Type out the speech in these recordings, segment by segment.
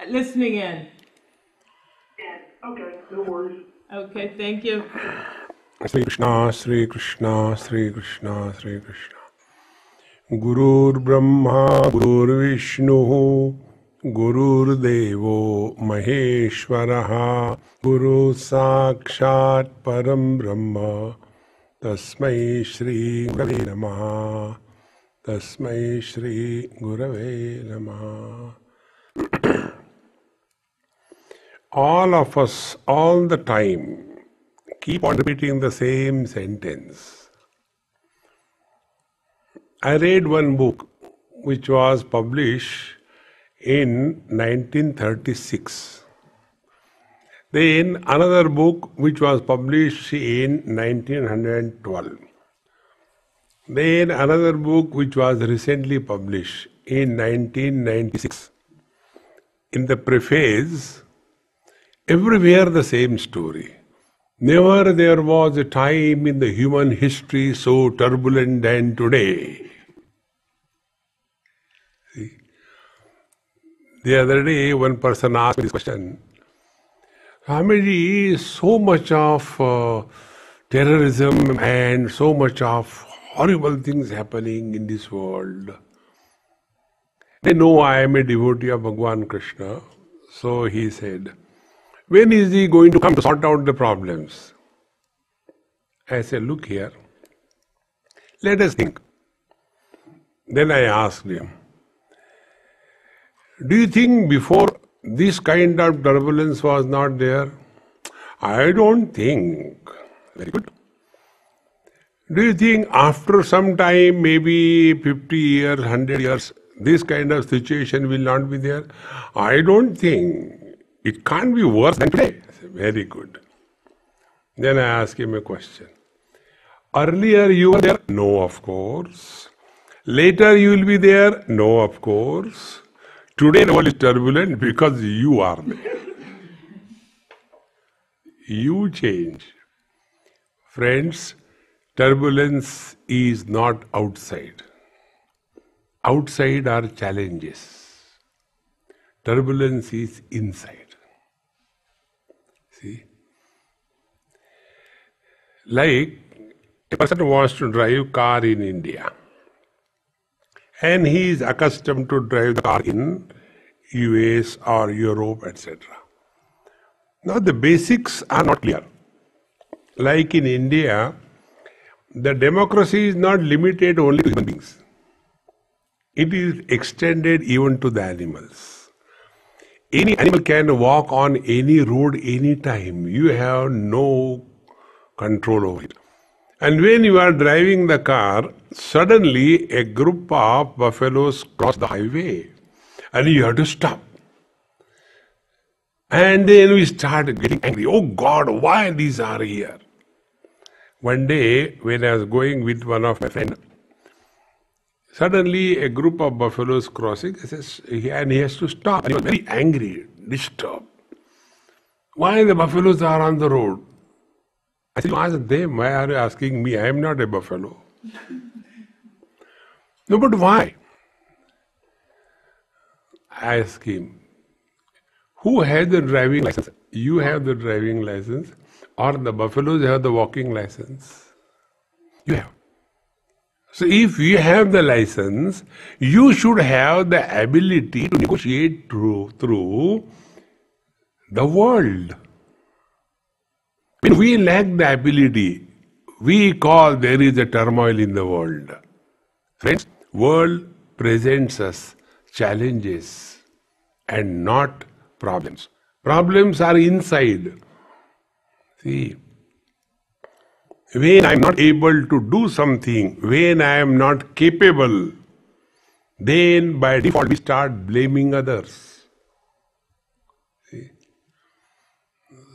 Listening in. Okay, no worries. Okay, thank you. Sri Krishna, Sri Krishna, Sri Krishna, Sri Krishna. Gurur Brahma, Gurur Vishnu, Gurur Devo Maheshwaraha, Guru Sakshat Param Brahma, Tasmai Shri Gurave Namaha, Tasmai Shri Gurave Namaha. All of us, all the time, keep on repeating the same sentence. I read one book which was published in 1936. Then another book which was published in 1912. Then another book which was recently published in 1996. In the preface, everywhere the same story. Never there was a time in the human history so turbulent than today. See? The other day, one person asked me this question. Swamiji, so much of terrorism and so much of horrible things happening in this world. They know I am a devotee of Bhagwan Krishna. So he said, when is he going to come to sort out the problems? I said, look here, let us think. Then I asked him, do you think before this kind of turbulence was not there? I don't think. Very good. Do you think after some time, maybe 50 years, 100 years, this kind of situation will not be there? I don't think. It can't be worse than today. I said, very good. Then I asked him a question. Earlier you were there? No, of course. Later you will be there? No, of course. Today the world is turbulent because you are there. You change. Friends, turbulence is not outside. Outside are challenges. Turbulence is inside. See? Like a person wants to drive car in India and he is accustomed to drive the car in US or Europe, etc. Now the basics are not clear. Like in India, the democracy is not limited only to human beings. It is extended even to the animals. Any animal can walk on any road anytime. You have no control over it. And when you are driving the car, suddenly a group of buffaloes cross the highway and you have to stop. And then we start getting angry. Oh God, why these are here? One day when I was going with one of my friends, suddenly a group of buffaloes crossing, and he has to stop. And he was very angry, disturbed. Why the buffaloes are on the road? I said, ask them, why are you asking me? I am not a buffalo. No, but why? I asked him, who has the driving license? You have the driving license, or the buffaloes have the walking license? You have. So if you have the license, you should have the ability to negotiate through the world. When we lack the ability, we call there is a turmoil in the world. Friends, world presents us challenges and not problems. Problems are inside. See, when I am not able to do something, when I am not capable, then by default we start blaming others. See?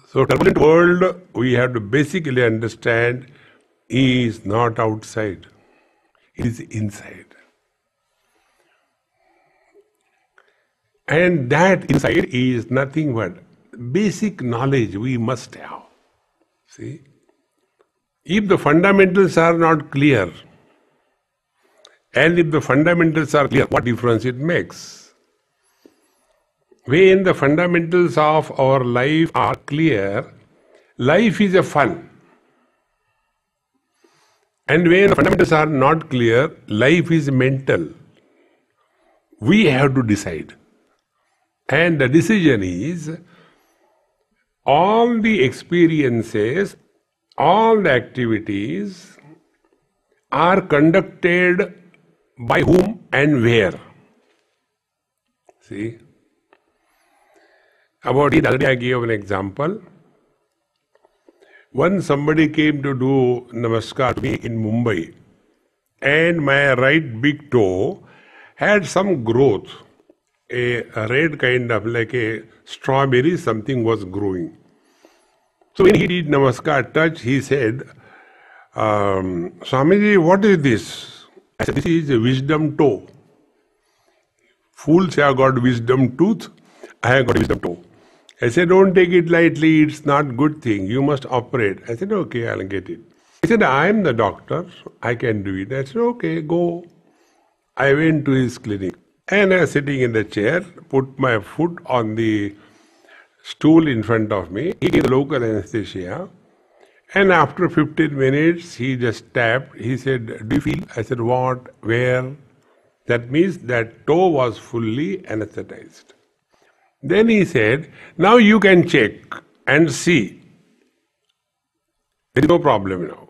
So turbulent world, we have to basically understand, is not outside, it is inside. And that inside is nothing but basic knowledge we must have. See? If the fundamentals are not clear, and if the fundamentals are clear, what difference it makes? When the fundamentals of our life are clear, life is a fun. And when the fundamentals are not clear, life is mental. We have to decide. And the decision is all the experiences, all the activities are conducted by whom and where. See? About it, already I gave an example. Once somebody came to do namaskar to me in Mumbai, and my right big toe had some growth, a red kind of like a strawberry, something was growing. So when he did namaskar touch, he said, Swamiji, what is this? I said, this is a wisdom toe. Fools have got wisdom tooth, I have got wisdom toe. I said, don't take it lightly, it's not good thing, you must operate. I said, okay, I'll get it. He said, I am the doctor, I can do it. I said, okay, go. I went to his clinic and I was sitting in the chair, put my foot on the stool in front of me. He gave the local anesthesia. And after 15 minutes, he just tapped. He said, do you feel? I said, what? Where? That means that toe was fully anesthetized. Then he said, now you can check and see. There is no problem now.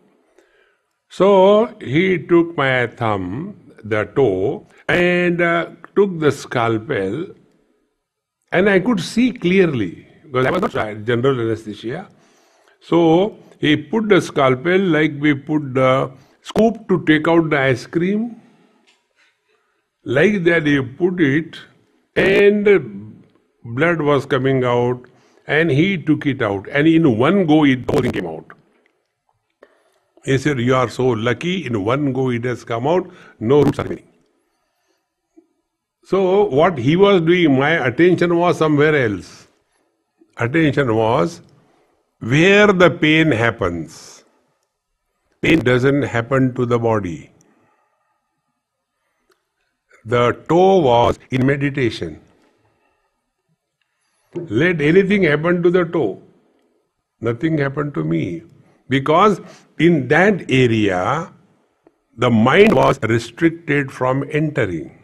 So he took my thumb, the toe, and took the scalpel, and I could see clearly, because I was not general anesthesia. So he put the scalpel like we put the scoop to take out the ice cream. Like that he put it, and blood was coming out, and he took it out, and in one go the whole thing came out. He said, you are so lucky, in one go it has come out, no roots are remaining. So what he was doing, my attention was somewhere else. Attention was where the pain happens. Pain doesn't happen to the body. The toe was in meditation. Let anything happen to the toe. Nothing happened to me. Because in that area, the mind was restricted from entering.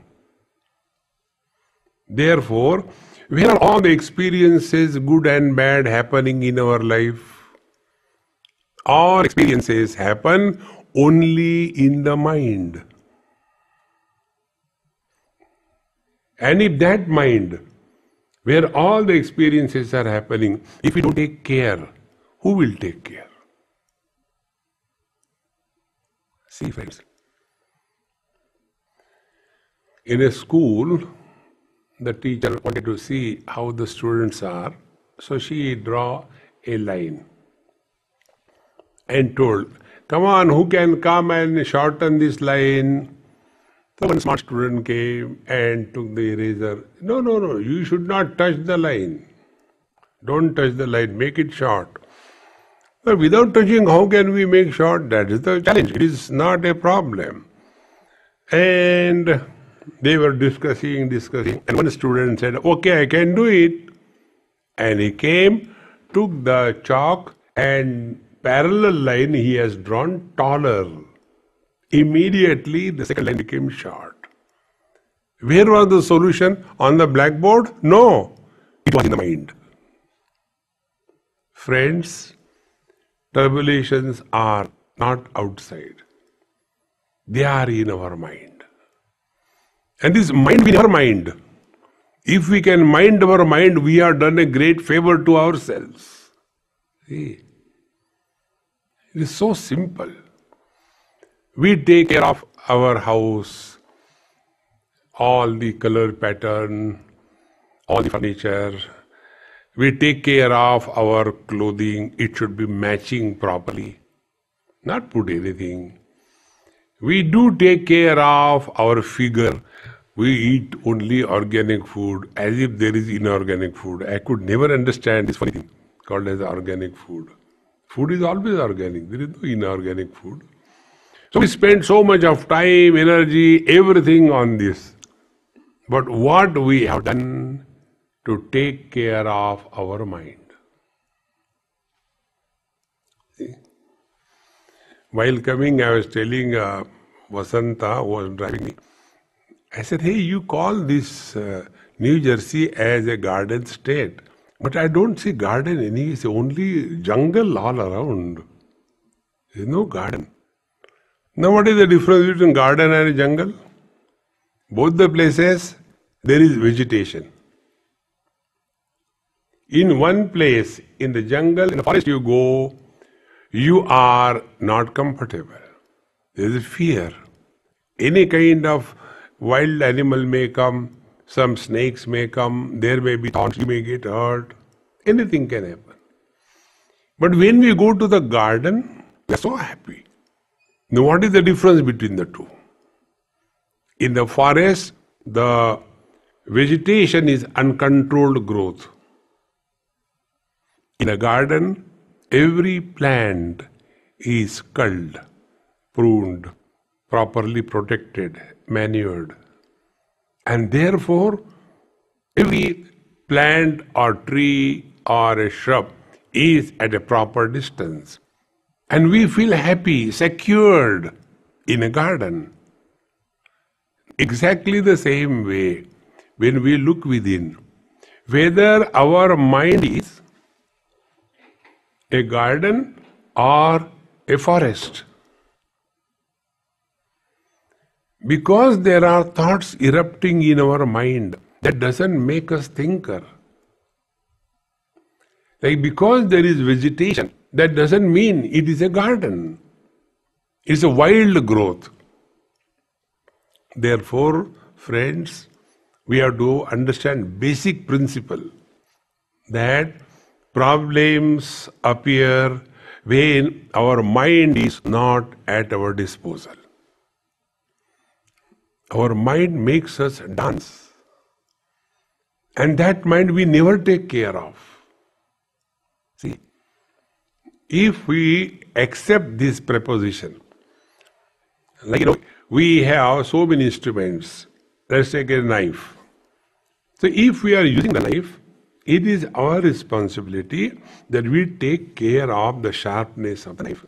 Therefore, where are all the experiences, good and bad, happening in our life? All experiences happen only in the mind. And if that mind, where all the experiences are happening, if we don't take care, who will take care? See, friends, in a school, the teacher wanted to see how the students are, so she drew a line and told, come on, who can come and shorten this line? So one smart student came and took the eraser. No, you should not touch the line. Don't touch the line, make it short. But without touching, how can we make short? That is the challenge. It is not a problem. And they were discussing, and one student said, okay, I can do it. And he came, took the chalk, and parallel line he has drawn taller. Immediately the second line became short. Where was the solution? On the blackboard? No, it was in the mind. Friends, tribulations are not outside. They are in our mind. And this mind in our mind. If we can mind our mind, we have done a great favor to ourselves. See? It is so simple. We take care of our house, all the color pattern, all the furniture. We take care of our clothing. It should be matching properly, not put anything. We do take care of our figure. We eat only organic food as if there is inorganic food. I could never understand this funny thing called as organic food. Food is always organic. There is no inorganic food. So we spend so much of time, energy, everything on this. But what we have done, to take care of our mind. See? While coming, I was telling Vasanta, who was driving me, I said, hey, you call this New Jersey as a garden state, but I don't see garden anywhere. It's only jungle all around. There's no garden. Now what is the difference between garden and a jungle? Both the places, there is vegetation. In one place, in the jungle, in the forest you go, you are not comfortable. There is fear. Any kind of wild animal may come, some snakes may come, there may be thorns, you may get hurt. Anything can happen. But when we go to the garden, we are so happy. Now what is the difference between the two? In the forest, the vegetation is uncontrolled growth. In a garden, every plant is culled, pruned, properly protected, manured. And therefore, every plant or tree or a shrub is at a proper distance. And we feel happy, secured in a garden. Exactly the same way, when we look within, whether our mind is a garden or a forest. Because there are thoughts erupting in our mind, that doesn't make us thinker. Like because there is vegetation, that doesn't mean it is a garden. It's a wild growth. Therefore, friends, we have to understand basic principle that problems appear when our mind is not at our disposal. Our mind makes us dance. And that mind we never take care of. See, if we accept this proposition, like we have so many instruments. Let's take a knife. So if we are using the knife, it is our responsibility that we take care of the sharpness of the knife.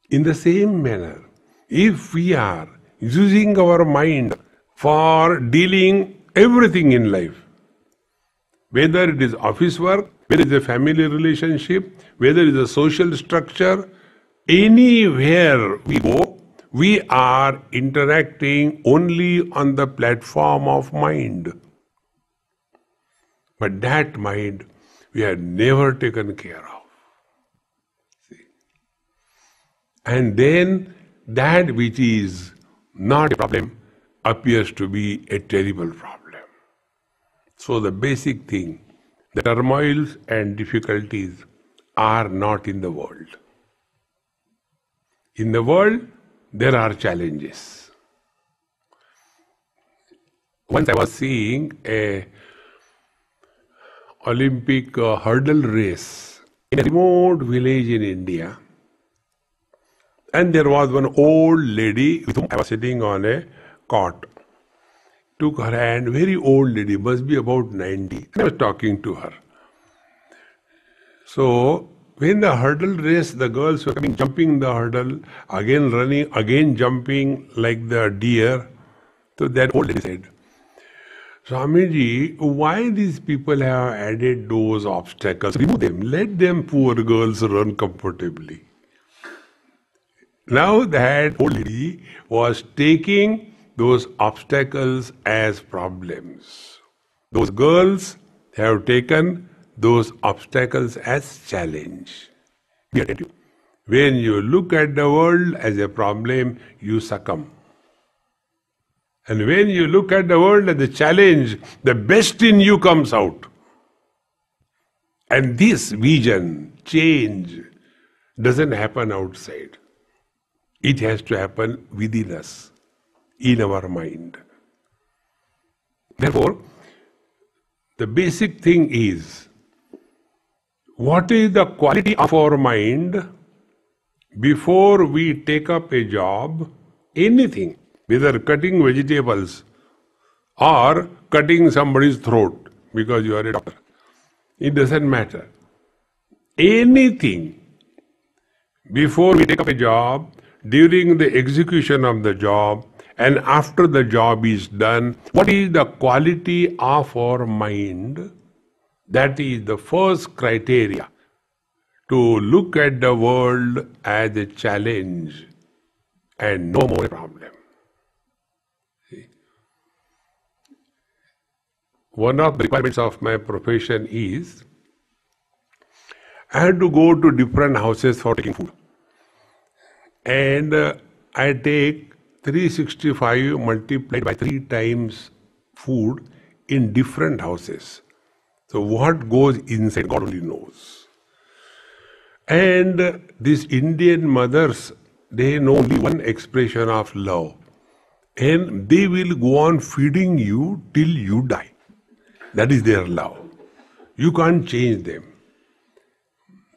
In the same manner, if we are using our mind for dealing everything in life, whether it is office work, whether it is a family relationship, whether it is a social structure, anywhere we go, we are interacting only on the platform of mind. But that mind we have never taken care of. See? And then that which is not a problem appears to be a terrible problem. So the basic thing, the turmoils and difficulties are not in the world. In the world, there are challenges. Once I was seeing a Olympic hurdle race in a remote village in India, and there was one old lady with whom I was sitting on a cot. Took her hand, very old lady, must be about 90, and I was talking to her. So, when the hurdle race, the girls were coming, jumping the hurdle, again running, again jumping like the deer. So that old lady said, Swamiji, why these people have added those obstacles? Remove them, let them poor girls run comfortably. Now that old lady was taking those obstacles as problems. Those girls have taken those obstacles as challenge. Be attentive. When you look at the world as a problem, you succumb. And when you look at the world as a challenge, the best in you comes out. And this vision, change, doesn't happen outside. It has to happen within us, in our mind. Therefore, the basic thing is, what is the quality of our mind before we take up a job, anything, whether cutting vegetables or cutting somebody's throat. because you are a doctor. It doesn't matter. Anything. Before we take up a job, during the execution of the job, and after the job is done, what is the quality of our mind? That is the first criteria to look at the world as a challenge and no more a problem. See? One of the requirements of my profession is I had to go to different houses for taking food. And I take 365 multiplied by 3 times food in different houses. So what goes inside, God only knows. And these Indian mothers, they know only one expression of love. And they will go on feeding you till you die. That is their love. You can't change them.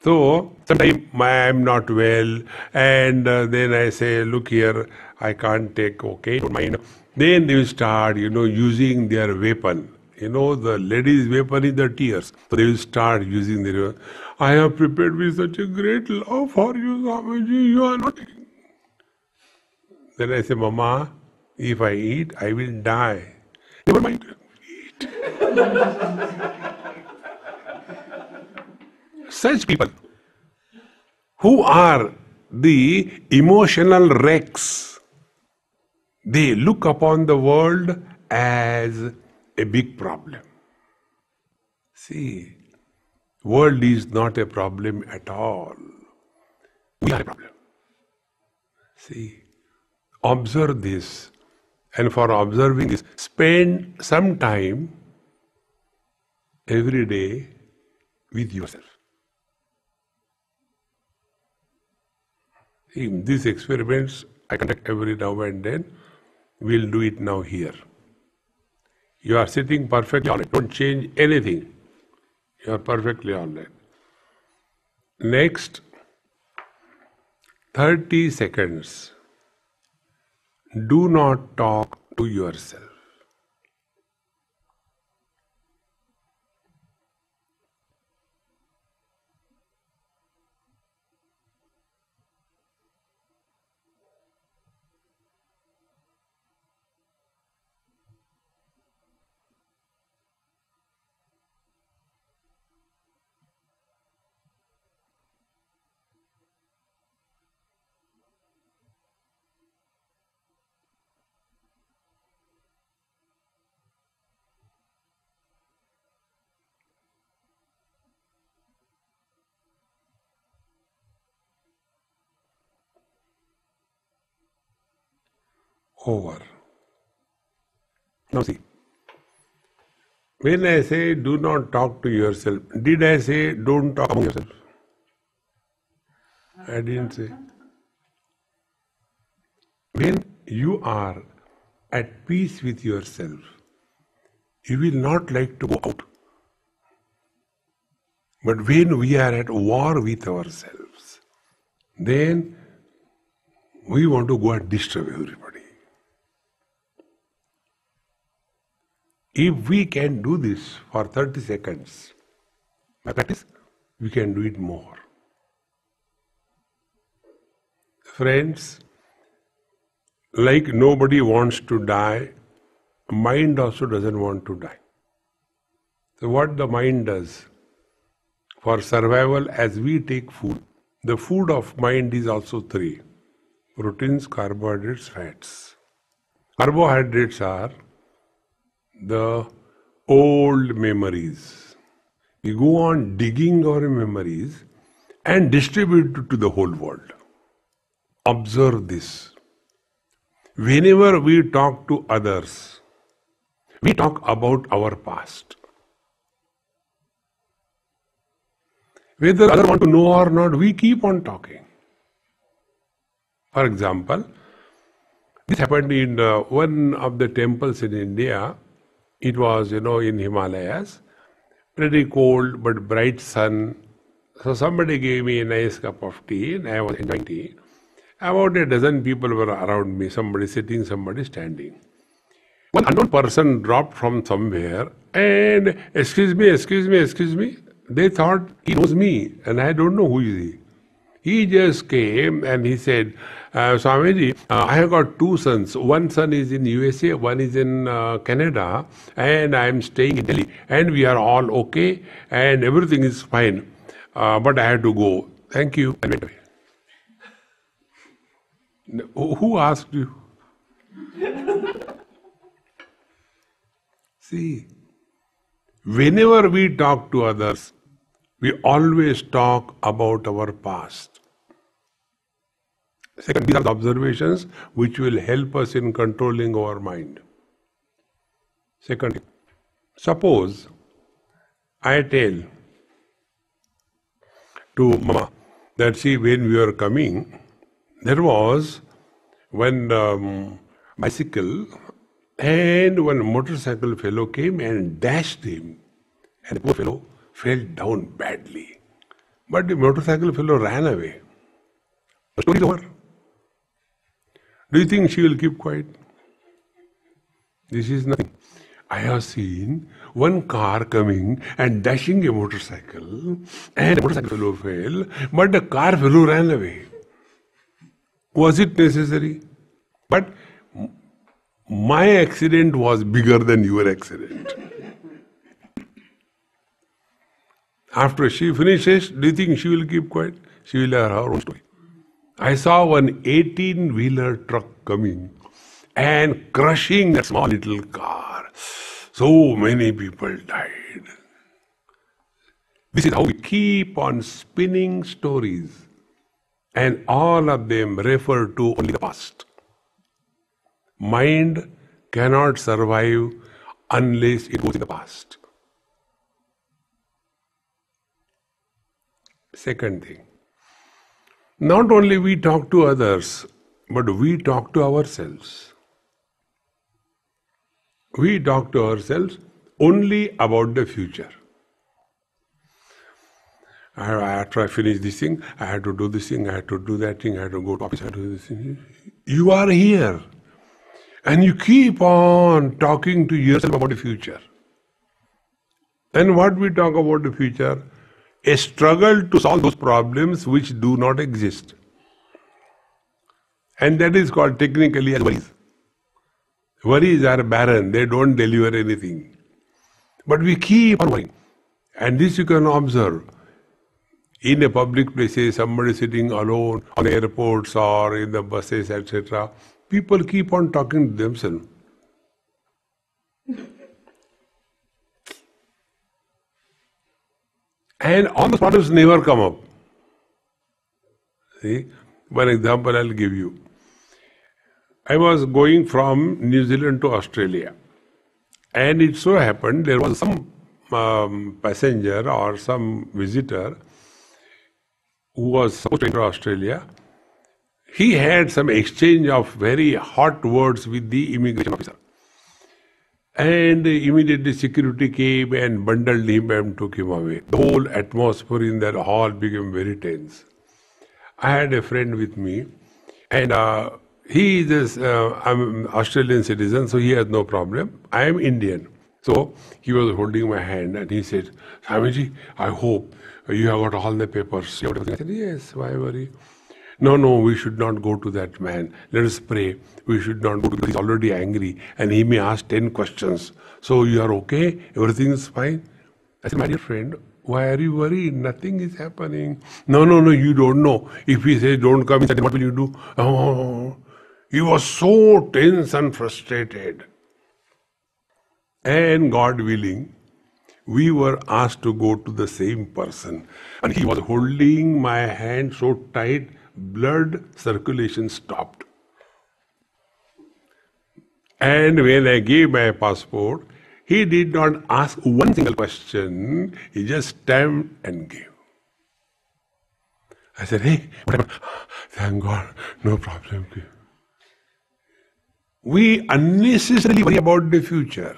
So, sometimes I am not well, and then I say, look here, I can't take, okay, don't mind. Then they will start, using their weapon. The ladies' weapon is the tears. So they will start using their weapon. I have prepared with such a great love for you, Swamiji, you are not taking. Then I say, Mama, if I eat, I will die. Never mind, eat. Such people who are the emotional wrecks, they look upon the world as a big problem. See, world is not a problem at all. We are a problem. See, observe this, and for observing this, spend some time every day with yourself. These experiments I conduct every now and then. We'll do it now here. You are sitting perfectly all right. Don't change anything. You are perfectly all right. Next 30 seconds. Do not talk to yourself. Over. Now see, when I say do not talk to yourself, did I say don't talk among yourself? I didn't say. When you are at peace with yourself, you will not like to go out. But when we are at war with ourselves, then we want to go and disturb everybody. If we can do this for 30 seconds, by practice, we can do it more. Friends, like nobody wants to die, mind also doesn't want to die. So what the mind does, for survival as we take food, the food of mind is also 3. Proteins, carbohydrates, fats. Carbohydrates are the old memories. We go on digging our memories and distribute it to the whole world. Observe this. Whenever we talk to others, we talk about our past. Whether others want to know or not, we keep on talking. For example, this happened in one of the temples in India. It was, in Himalayas, pretty cold but bright sun. So somebody gave me a nice cup of tea and I was enjoying tea. About a dozen people were around me, somebody sitting, somebody standing. One unknown person dropped from somewhere and, excuse me, excuse me, excuse me. They thought he knows me and I don't know who is he. He just came and he said, Swamiji, I have got two sons. One son is in USA, one is in Canada, and I am staying in Delhi. And we are all okay and everything is fine. But I have to go. Thank you. And went away. Who asked you? See, whenever we talk to others, we always talk about our past. Second, these are the observations which will help us in controlling our mind. Second, suppose I tell to Mama that see, when we were coming, there was one bicycle and one motorcycle fellow came and dashed him, and the poor fellow fell down badly. But the motorcycle fellow ran away. The story is over. Do you think she will keep quiet? This is nothing. I have seen one car coming and dashing a motorcycle, and the motorcycle fellow fell, but the car fellow ran away. Was it necessary? But my accident was bigger than your accident. After she finishes, do you think she will keep quiet? She will have her own story. I saw one 18-wheeler truck coming and crushing that small little car. So many people died. This is how we keep on spinning stories, and all of them refer to only the past. Mind cannot survive unless it goes in the past. Second thing, not only we talk to others, but we talk to ourselves. We talk to ourselves only about the future. After I finish this thing, I have to do this thing, I have to do that thing, I have to go to office, I have to do this thing. You are here. And you keep on talking to yourself about the future. And what we talk about the future? A struggle to solve those problems which do not exist. And that is called technically as worries. Worries are barren, they don't deliver anything. But we keep on worrying. And this you can observe. In a public places, somebody sitting alone on airports or in the buses, etc. People keep on talking to themselves. And all the problems never come up. See, one example I'll give you. I was going from New Zealand to Australia, and it so happened there was some passenger or some visitor who was supposed to enter Australia. He had some exchange of very hot words with the immigration officer. And immediately security came and bundled him and took him away. The whole atmosphere in that hall became very tense. I had a friend with me, and he is I'm an Australian citizen, so he has no problem. I am Indian. So he was holding my hand and he said, Swamiji, I hope you have got all the papers. I said, yes, why worry? No, we should not go to that man. Let us pray. We should not go because he's already angry and he may ask 10 questions. So you are okay? Everything is fine? I said, my dear friend, why are you worried? Nothing is happening. No, you don't know. If he says don't come inside, what will you do? Oh, he was so tense and frustrated. And God willing, we were asked to go to the same person. And he was holding my hand so tight, blood circulation stopped. And when I gave my passport, he did not ask one single question. He just stamped and gave. I said, hey, what happened? Thank God, no problem. We unnecessarily worry about the future.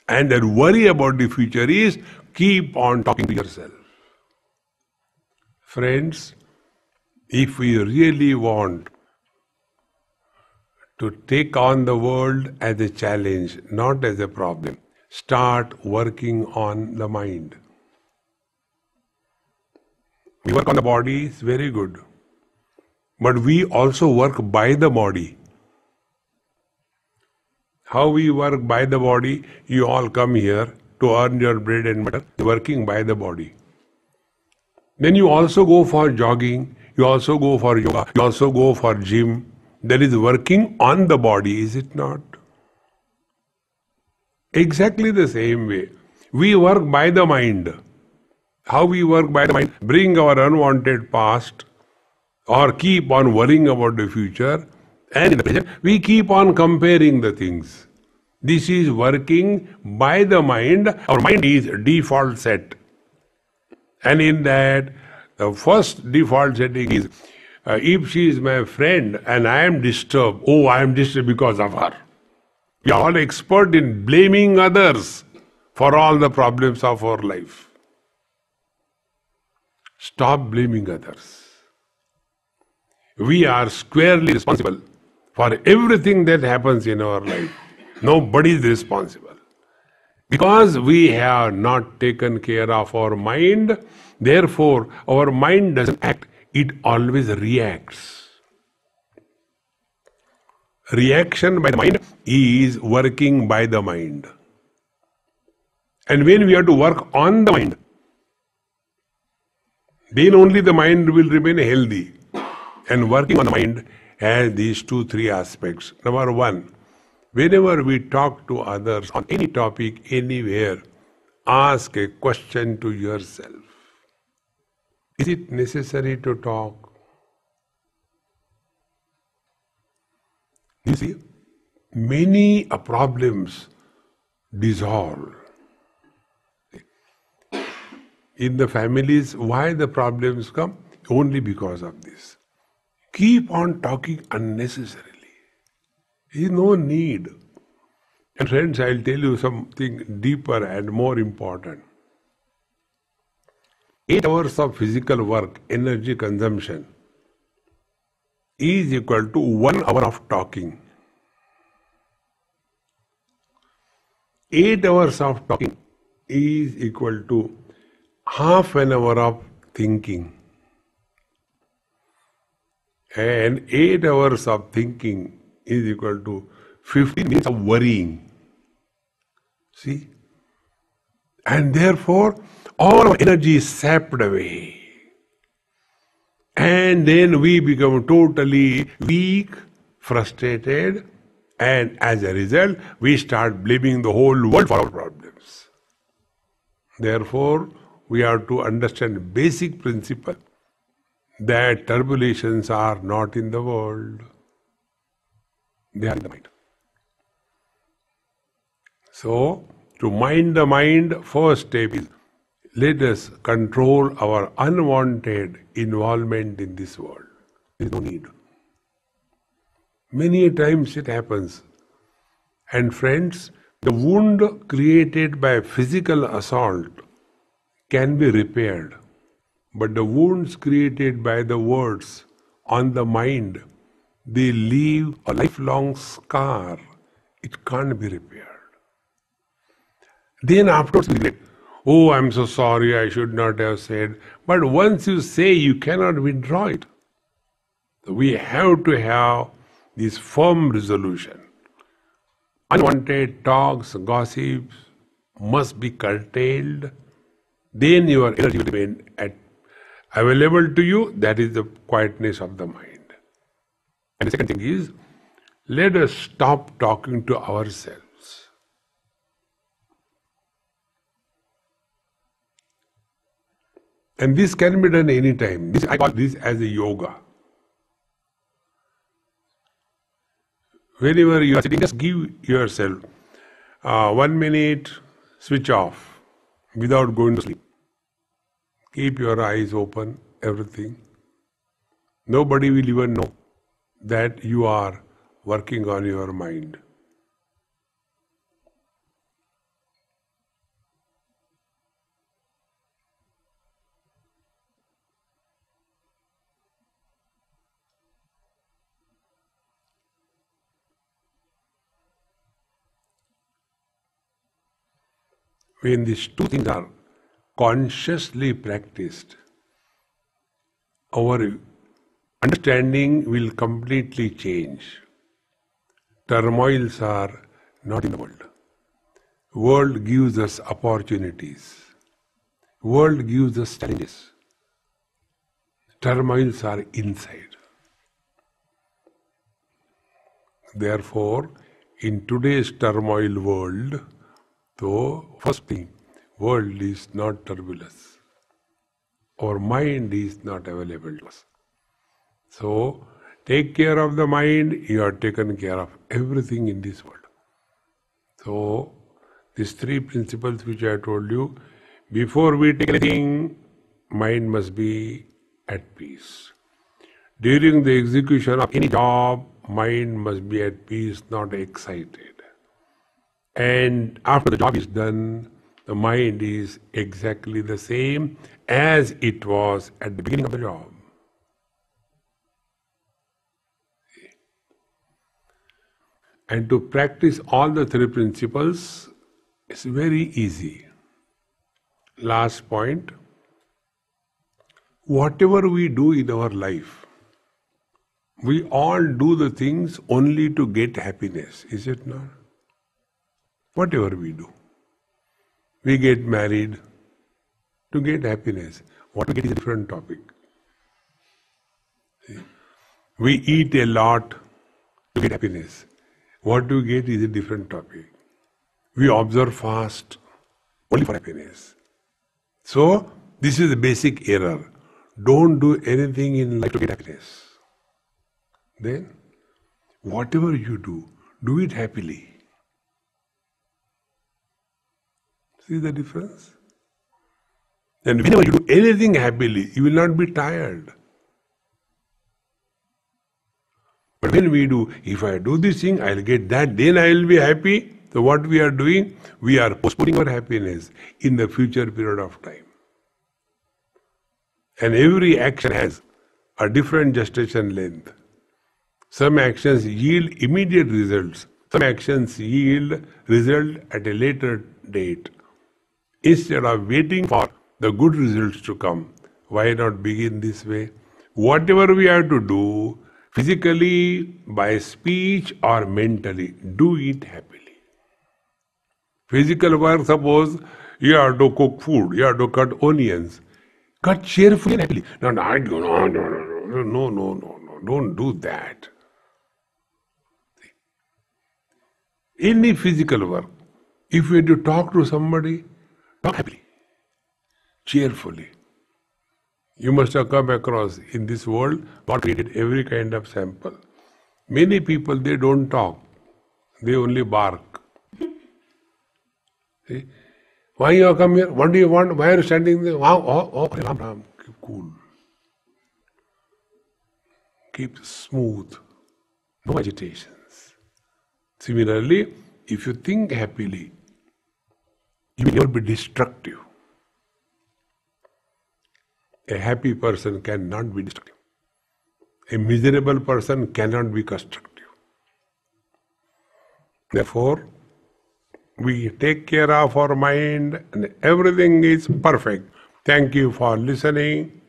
And that worry about the future is keep on talking to yourself. Friends, if we really want to take on the world as a challenge, not as a problem. Start working on the mind. We work on the body, it's very good. But we also work by the body. How we work by the body? You all come here to earn your bread and butter, working by the body. Then you also go for jogging, you also go for yoga, you also go for gym. That is working on the body, is it not? Exactly the same way. We work by the mind. How we work by the mind? Bring our unwanted past or keep on worrying about the future, and in the present we keep on comparing the things. This is working by the mind. Our mind is default set. And in that, the first default setting is, if she is my friend and I am disturbed, oh, I am disturbed because of her. We are all expert in blaming others for all the problems of our life. Stop blaming others. We are squarely responsible for everything that happens in our life. Nobody is responsible. Because we have not taken care of our mind, therefore our mind doesn't act, it always reacts. Reaction by the mind is working by the mind. And when we have to work on the mind, then only the mind will remain healthy. And working on the mind has these 2-3 aspects. Number one, whenever we talk to others on any topic, anywhere, ask a question to yourself. Is it necessary to talk? You see, many problems dissolve. In the families, why the problems come? Only because of this. Keep on talking unnecessarily. There is no need. And friends, I'll tell you something deeper and more important. 8 hours of physical work, energy consumption, is equal to 1 hour of talking. 8 hours of talking is equal to half an hour of thinking. And 8 hours of thinking is equal to 15 minutes of worrying. See? And therefore, all our energy is sapped away. And then we become totally weak, frustrated, and as a result, we start blaming the whole world for our problems. Therefore, we have to understand basic principle that turbulations are not in the world, they are in the mind. So, to mind the mind, first step is, let us control our unwanted involvement in this world. There is no need. Many times it happens. And friends, the wound created by physical assault can be repaired. But the wounds created by the words on the mind, they leave a lifelong scar. It can't be repaired. Then afterwards we regret, oh, I'm so sorry, I should not have said. But once you say, you cannot withdraw it. So we have to have this firm resolution. Unwanted talks, gossips must be curtailed. Then your energy will remain available to you. That is the quietness of the mind. And the second thing is, let us stop talking to ourselves. And this can be done anytime. I call this as a yoga. Whenever you are sitting, just give yourself 1 minute, switch off without going to sleep. Keep your eyes open, everything. Nobody will even know that you are working on your mind. when these two things are consciously practiced, our understanding will completely change. Turmoils are not in the world. World gives us opportunities. World gives us challenges. Turmoils are inside. Therefore, in today's turmoil world, though first thing, world is not turbulence. Our mind is not available to us. So, take care of the mind, you are taken care of everything in this world. So, these three principles which I told you, before we take anything, mind must be at peace. During the execution of any job, mind must be at peace, not excited. And after the job is done, the mind is exactly the same as it was at the beginning of the job. And to practice all the three principles is very easy. Last point, whatever we do in our life, we all do the things only to get happiness, is it not? Whatever we do. We get married to get happiness. What we get is a different topic. We eat a lot to get happiness. What we get is a different topic. We observe fast only for happiness. So, this is the basic error. Don't do anything in life to get happiness. Then, whatever you do it happily. See the difference? And whenever you do anything happily, you will not be tired. But when we do, if I do this thing, I'll get that, then I will be happy. So what we are doing? We are postponing our happiness in the future period of time. And every action has a different gestation length. Some actions yield immediate results. Some actions yield result at a later date. Instead of waiting for the good results to come, why not begin this way? Whatever we have to do, physically, by speech or mentally, do it happily. Physical work, suppose you have to cook food, you have to cut onions. Cut cheerfully and happily. No, don't do that. Any physical work, if you have to talk to somebody, talk happily, cheerfully. You must have come across in this world, God created every kind of sample. Many people, they don't talk, they only bark. See? Why you have come here? What do you want? Why are you standing there? Ram, keep cool. Keep smooth. No agitations. Similarly, if you think happily, you will never be destructive. A happy person cannot be destructive. A miserable person cannot be constructive. Therefore, we take care of our mind and everything is perfect. Thank you for listening.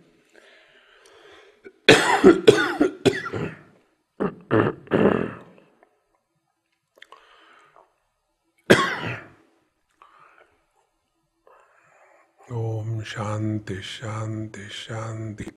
Om Shanti Shanti Shanti.